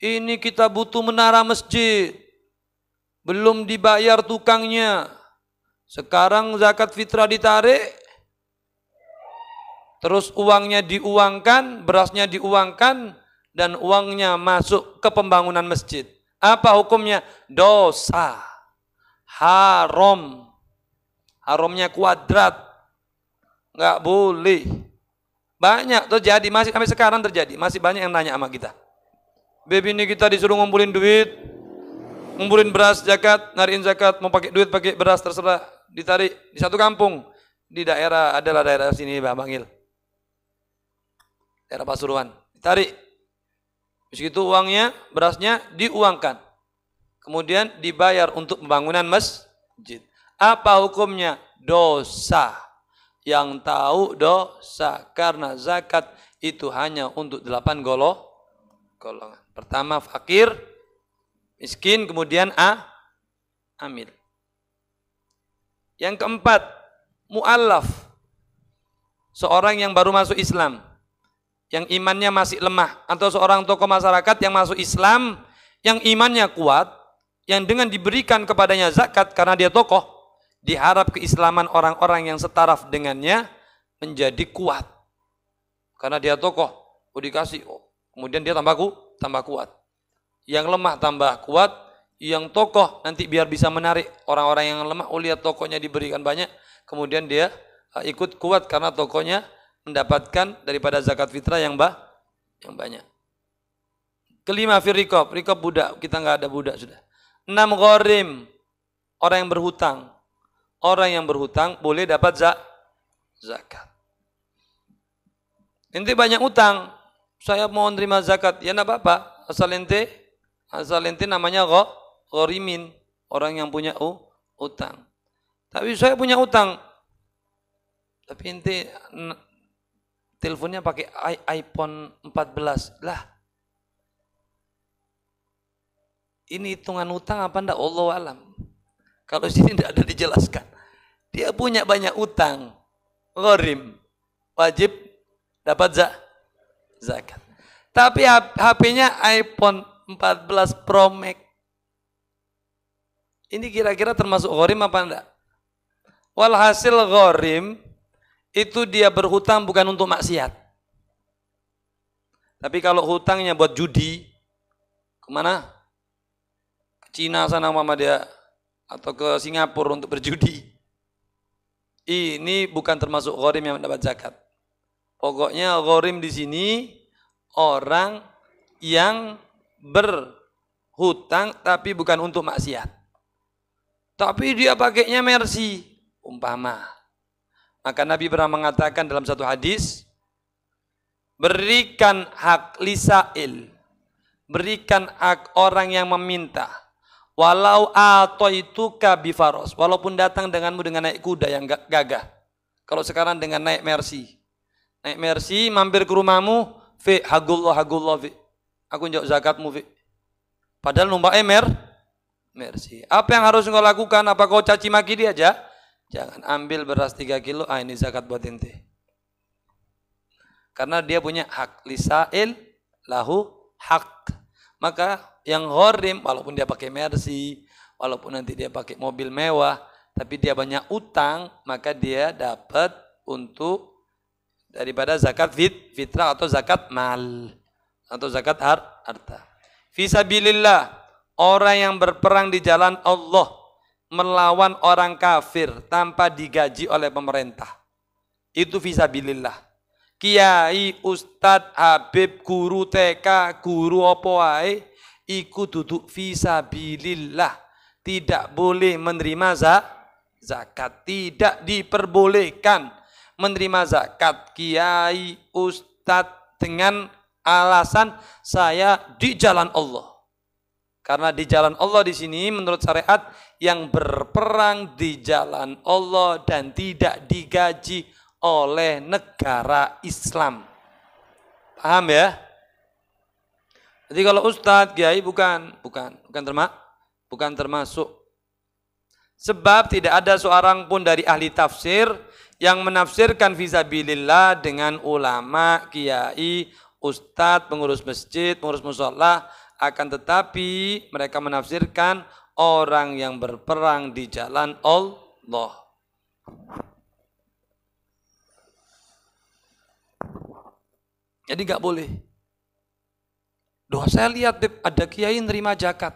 Ini kita butuh menara masjid. Belum dibayar tukangnya. Sekarang zakat fitrah ditarik. Terus uangnya diuangkan, berasnya diuangkan, dan uangnya masuk ke pembangunan masjid. Apa hukumnya? Dosa. Haram. Haramnya kuadrat. Nggak boleh. Banyak terjadi, masih sampai sekarang terjadi. Masih banyak yang nanya sama kita. Baby ini kita disuruh ngumpulin duit, ngumpulin beras zakat, nariin zakat, mau pakai duit pakai beras terserah, ditarik di satu kampung. Di daerah, adalah daerah sini Mbak Bangil. Daerah Pasuruan. Ditarik. Begitu uangnya, berasnya diuangkan. Kemudian dibayar untuk pembangunan masjid. Apa hukumnya? Dosa. Yang tahu dosa. Karena zakat itu hanya untuk 8 golongan. Pertama fakir, miskin, kemudian amil. Yang keempat, mu'allaf. Seorang yang baru masuk Islam, yang imannya masih lemah, atau seorang tokoh masyarakat yang masuk Islam, yang imannya kuat, yang dengan diberikan kepadanya zakat karena dia tokoh, diharap keislaman orang-orang yang setaraf dengannya menjadi kuat. Karena dia tokoh, dikasih, kemudian dia tambah kuat. Yang lemah tambah kuat, yang tokoh nanti biar bisa menarik orang-orang yang lemah, lihat tokohnya diberikan banyak, kemudian dia ikut kuat karena tokohnya mendapatkan daripada zakat fitrah yang banyak. Kelima, firriqab budak, kita nggak ada budak sudah. 6, gharim, orang yang berhutang. Orang yang berhutang boleh dapat zakat. Ente banyak utang, saya mau nerima zakat, ya enggak apa-apa, asal ente namanya gharimin, orang yang punya utang. Tapi saya punya utang, tapi ente teleponnya pakai iPhone 14 lah. Ini hitungan utang apa enggak? Allahu alam. Kalau sini tidak ada dijelaskan. Dia punya banyak utang, gharim, wajib dapat zakat. Tapi HP-nya iPhone 14 Pro Max. Ini kira-kira termasuk gharim apa enggak? Walhasil gharim itu dia berhutang bukan untuk maksiat. Tapi kalau hutangnya buat judi, kemana? Ke Cina sana mama dia, atau ke Singapura untuk berjudi. Ini bukan termasuk gharim yang mendapat zakat. Pokoknya gharim di sini orang yang berhutang tapi bukan untuk maksiat. Tapi dia pakainya Mercy, umpama. Maka Nabi pernah mengatakan dalam satu hadis, berikan hak lisail, berikan hak orang yang meminta. Walau atoituka bifaros, walaupun datang denganmu dengan naik kuda yang gagah. Kalau sekarang dengan naik Mercy. Naik Mercy, mampir ke rumahmu, fi hagullah, fi. Aku njok zakatmu, fi. Padahal numpaknya Mercy. Apa yang harus engkau lakukan? Apa kau caci maki dia aja? Jangan ambil beras 3 kilo, ini zakat buat ente. Karena dia punya hak, lisail lahu hak. Maka yang gharim, walaupun dia pakai Mercy, walaupun nanti dia pakai mobil mewah, tapi dia banyak utang, maka dia dapat untuk daripada zakat fitrah atau zakat mal atau zakat harta. Fisabilillah, orang yang berperang di jalan Allah melawan orang kafir tanpa digaji oleh pemerintah. Itu fisabilillah. Kiai, ustad, habib, guru TK, guru apa wae iku duduk fisabilillah. Tidak boleh menerima zakat, tidak diperbolehkan menerima zakat kiai, ustad dengan alasan saya di jalan Allah. Karena di jalan Allah di sini menurut syariat yang berperang di jalan Allah dan tidak digaji oleh negara Islam. Paham ya? Jadi kalau ustadz, kiai bukan termasuk. Sebab tidak ada seorang pun dari ahli tafsir yang menafsirkan fisabilillah dengan ulama, kiai, ustadz, pengurus masjid, pengurus mushola. Akan tetapi mereka menafsirkan orang yang berperang di jalan Allah. Jadi nggak boleh. Doa saya lihat ada kiai nerima zakat.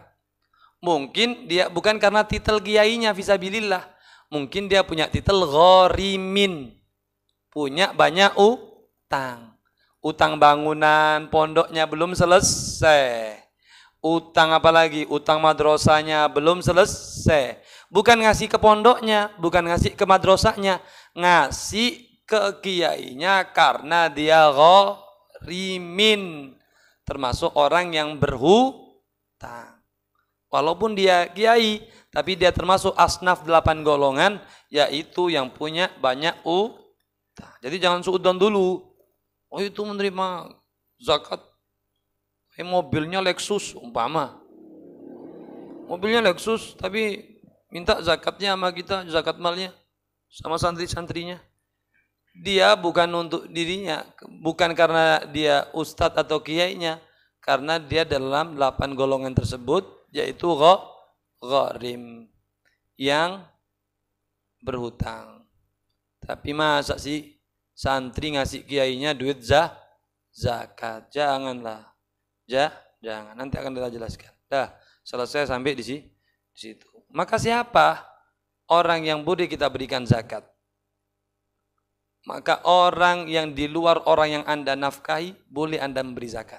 Mungkin dia bukan karena titel kiainya fisabilillah. Mungkin dia punya titel ghorimin. Punya banyak utang. Utang bangunan pondoknya belum selesai. Utang apa lagi? Utang madrasahnya belum selesai. Bukan ngasih ke pondoknya, bukan ngasih ke madrasahnya, ngasih ke kiainya karena dia ghorimin. Termasuk orang yang berhutang. Walaupun dia kiai, tapi dia termasuk asnaf 8 golongan, yaitu yang punya banyak utang. Jadi jangan suudzon dulu. Oh itu menerima zakat. Mobilnya Lexus umpama. Mobilnya Lexus, tapi minta zakatnya sama kita, zakat malnya. Sama santri-santrinya. Dia bukan untuk dirinya, bukan karena dia ustadz atau kiainya, karena dia dalam 8 golongan tersebut, yaitu gharim, yang berhutang. Tapi masa sih santri ngasih kiainya duit zakat? Janganlah, jangan. Nanti akan kita jelaskan. Dah selesai sampai di situ. Maka siapa orang yang boleh kita berikan zakat? Maka orang yang di luar orang yang Anda nafkahi, boleh Anda memberi zakat.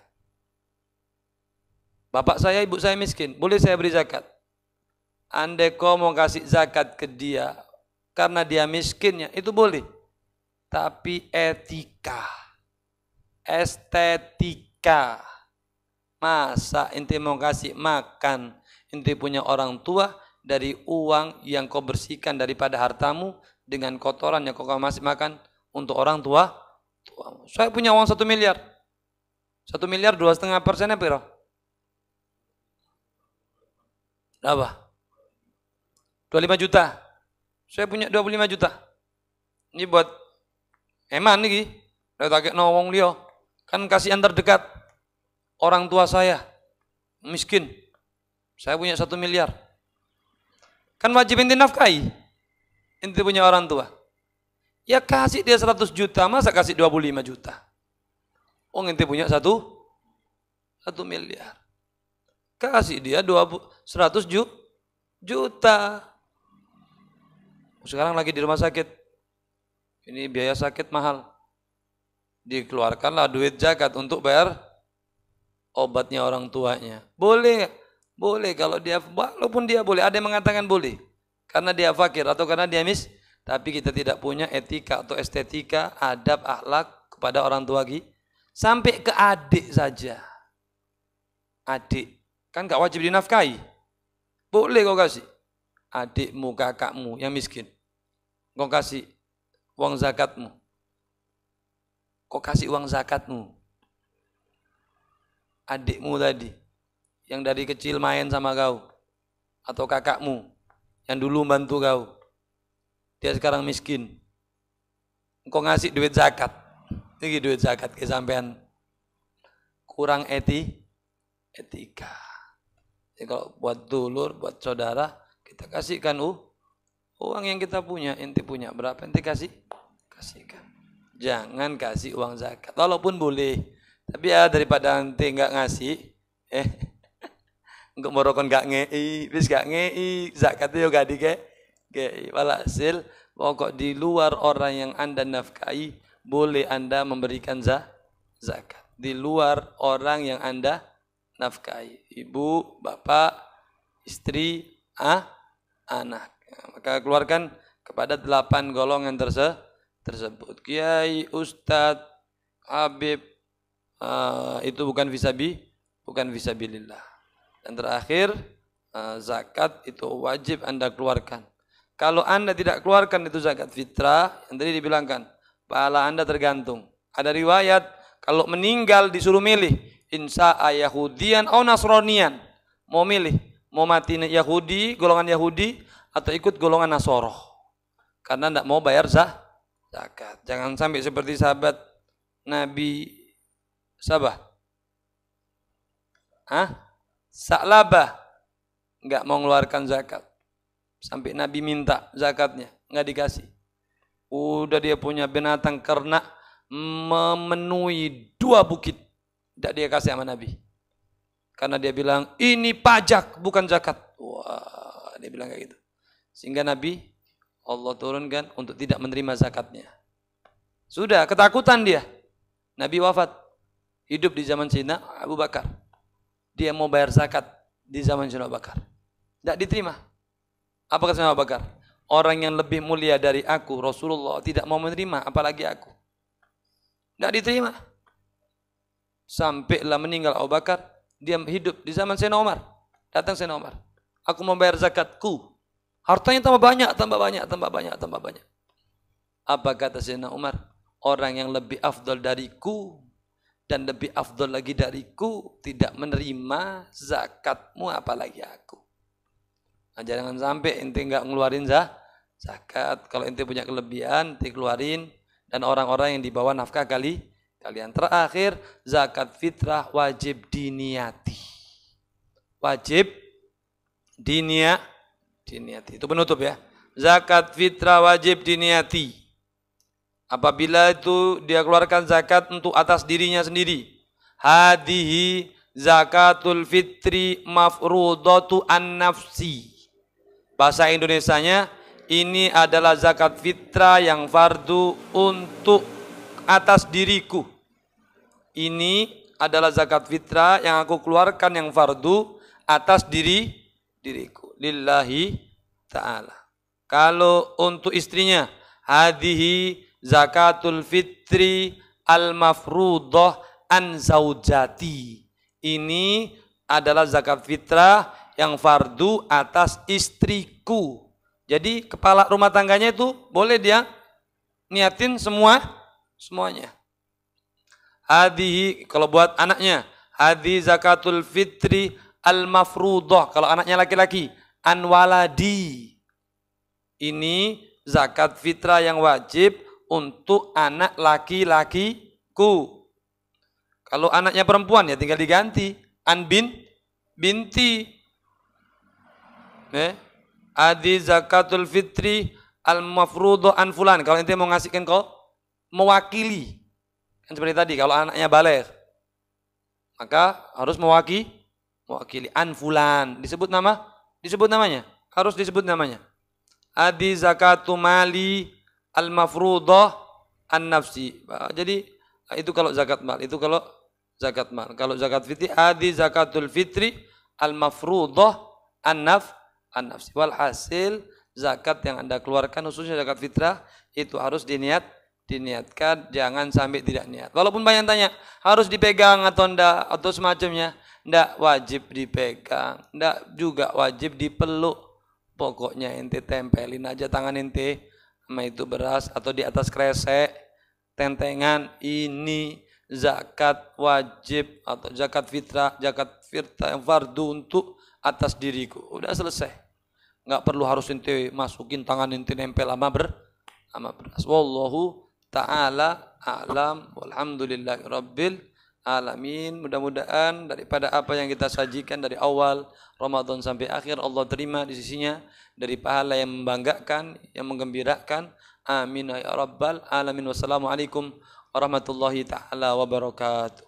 Bapak saya, ibu saya miskin, boleh saya beri zakat. Andai kau mau kasih zakat ke dia, karena dia miskinnya, itu boleh. Tapi etika, estetika. Masa ente mau kasih makan, ente punya orang tua, dari uang yang kau bersihkan daripada hartamu, dengan kotoran yang kau masih makan, untuk orang tua. Saya punya uang 1 miliar. 1 miliar 2,5% berapa? Berapa? 25 juta. Saya punya 25 juta. Ini buat eman nih. Saya tak kena wong liya. Kan kasihan terdekat. Orang tua saya miskin. Saya punya 1 miliar. Kan wajib ente nafkahi. Ente punya orang tua. Ya kasih dia 100 juta, masa kasih 25 juta? Oh ente punya 1 miliar. Kasih dia 100 juta. Sekarang lagi di rumah sakit. Ini biaya sakit mahal. Dikeluarkanlah duit zakat untuk bayar obatnya orang tuanya. Boleh, boleh kalau dia, walaupun dia boleh. Ada yang mengatakan boleh. Karena dia fakir atau karena dia tapi kita tidak punya etika atau estetika, adab, akhlak kepada orang tua kita. Sampai ke adik saja. Adik, kan gak wajib dinafkahi. Boleh kau kasih. Adikmu, kakakmu yang miskin. Kau kasih uang zakatmu. Kau kasih uang zakatmu. Adikmu tadi, yang dari kecil main sama kau. Atau kakakmu, yang dulu bantu kau. Dia sekarang miskin. Engkau ngasih duit zakat. Ini duit zakat ke sampean. Kurang etika. Jadi kalau buat dulur, buat saudara, kita kasihkan uang yang kita punya. Ente punya berapa, ente kasihkan. Jangan kasih uang zakat. Walaupun boleh. Tapi ya daripada ente enggak ngasih, engkau morokon enggak ngei, bis enggak ngei, zakatnya juga dikei. Walhasil pokok di luar orang yang Anda nafkahi, boleh Anda memberikan zakat. Di luar orang yang Anda nafkahi, ibu, bapak, istri, anak. Maka keluarkan kepada 8 golongan tersebut. Kiai, ustadz, habib, itu bukan fisabilillah. Dan terakhir, zakat itu wajib Anda keluarkan. Kalau Anda tidak keluarkan itu zakat fitrah, yang tadi dibilangkan, pahala Anda tergantung. Ada riwayat, kalau meninggal disuruh milih, Insa'a Yahudian atau Nasronian. Mau milih, mau mati Yahudi, golongan Yahudi, atau ikut golongan Nasoro. Karena tidak mau bayar zakat. Jangan sampai seperti sahabat Nabi Sabah. Sa'labah. Enggak mau mengeluarkan zakat. Sampai Nabi minta zakatnya, enggak dikasih. Udah dia punya binatang ternak memenuhi 2 bukit. Tidak dia kasih sama Nabi. Karena dia bilang, ini pajak bukan zakat. Wah, dia bilang kayak gitu. Sehingga Nabi, Allah turunkan untuk tidak menerima zakatnya. Sudah, ketakutan dia. Nabi wafat. Hidup di zaman Sayyidina Abu Bakar. Dia mau bayar zakat di zaman Sayyidina Abu Bakar. Tidak diterima. Apa kata Sayyidina Abu Bakar? Orang yang lebih mulia dari aku, Rasulullah, tidak mau menerima, apalagi aku. Tidak diterima. Sampailah meninggal Abu Bakar, dia hidup di zaman Sayyidina Umar. Datang Sayyidina Umar. Aku mau bayar zakatku. Hartanya tambah banyak, tambah banyak, tambah banyak, tambah banyak. Apa kata Sayyidina Umar? Orang yang lebih afdal dariku dan lebih afdal lagi dariku tidak menerima zakatmu, apalagi aku. Nah, jangan sampai ente enggak ngeluarin zakat. Kalau ente punya kelebihan, ente keluarin. Dan orang-orang yang dibawa nafkah kalian. Terakhir, zakat fitrah wajib diniati. Wajib diniati. Itu penutup ya. Zakat fitrah wajib diniati. Apabila itu dia keluarkan zakat untuk atas dirinya sendiri. Hadihi zakatul fitri mafrudatu an-nafsi. Bahasa Indonesianya, ini adalah zakat fitrah yang fardu untuk atas diriku. Ini adalah zakat fitrah yang aku keluarkan yang fardu atas diriku. Lillahi ta'ala. Kalau untuk istrinya, hadihi zakatul fitri al-mafrudah an zaujati. Ini adalah zakat fitrah yang fardu atas istriku. Jadi kepala rumah tangganya itu boleh dia niatin semuanya. Hadihi kalau buat anaknya, hadi zakatul fitri al-mafrudah. Kalau anaknya laki-laki, an waladi. Ini zakat fitrah yang wajib untuk anak laki-lakiku. Kalau anaknya perempuan ya tinggal diganti an binti. Adi zakatul fitri al-mafruḍah an fulan. Kalau ente mau ngasihkan kau mewakili. Kan seperti tadi kalau anaknya baligh maka harus mewakili an fulan. Disebut namanya. Harus disebut namanya. Adi zakatu mali al-mafruḍah an nafsi. Jadi itu kalau zakat mal, itu kalau zakat mal. Kalau zakat fitri, adi zakatul fitri al-mafruḍah an nafsi. Walhasil zakat yang Anda keluarkan khususnya zakat fitrah itu harus diniatkan, jangan sampai tidak niat. Walaupun banyak tanya, harus dipegang atau enggak atau semacamnya. Enggak wajib dipegang, enggak juga wajib dipeluk. Pokoknya ente tempelin aja tangan ente sama itu beras atau di atas kresek, tentengan, ini zakat wajib atau zakat fitrah yang fardu untuk atas diriku. Udah selesai. Enggak perlu harus ente masukin tangan ente nempel sama beras. Wallahu ta'ala a'lam walhamdulillahi rabbil alamin. Mudah-mudahan daripada apa yang kita sajikan dari awal Ramadan sampai akhir Allah terima di sisinya dari pahala yang membanggakan, yang menggembirakan. Amin ya rabbal alamin. Wassalamualaikum warahmatullahi taala wabarakatuh.